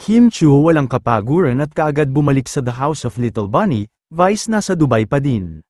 Kim Chiu walang kapaguran at kaagad bumalik sa The House of Little Bunny, Vice nasa Dubai pa din.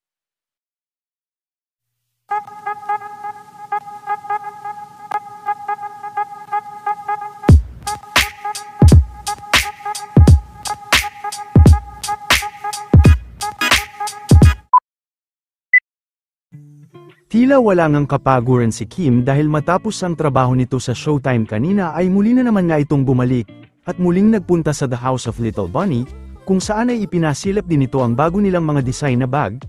Tila wala ngang kapaguran si Kim dahil matapos ang trabaho nito sa Showtime kanina ay muli na naman nga itong bumalik, at muling nagpunta sa The House of Little Bunny, kung saan ay ipinasilap din ito ang bago nilang mga design na bag,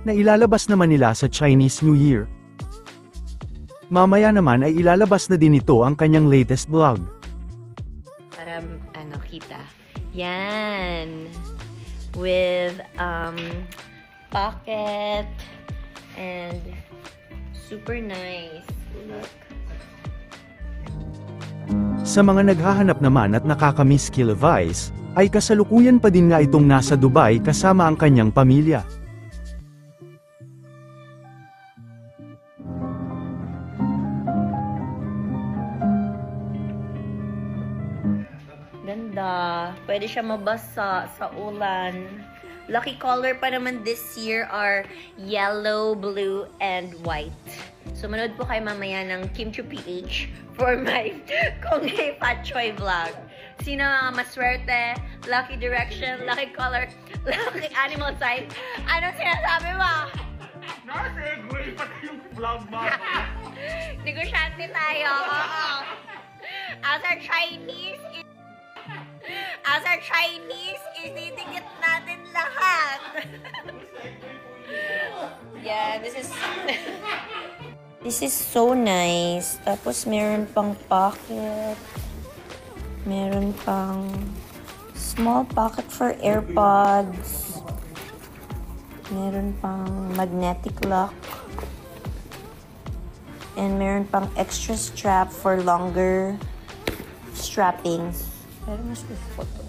na ilalabas naman nila sa Chinese New Year. Mamaya naman ay ilalabas na din ito ang kanyang latest vlog. Para kita. Yan. With pocket and super nice. Look. Sa mga naghahanap naman at nakakamiss kila Vice, ay kasalukuyan pa din nga itong nasa Dubai kasama ang kanyang pamilya. Ganda. Pwede siya mabasa sa ulan. Lucky color pa naman this year are yellow, blue, and white. So, manood po kayo mamaya ng Kim Chiu PH for my Kung Hei Fat Choy vlog. Sino ang maswerte? Lucky direction, lucky color, lucky animal sign. Anong sinasabi mo? Nasa-segue pati yung vlog mo. Negosyante tayo. Oo. As our Chinese, ititigit natin lahat. Yeah, this is so nice. Tapos meron pang pocket. Meron pang small pocket for AirPods. Meron pang magnetic lock. And meron pang extra strap for longer strappings. Pero mas photo.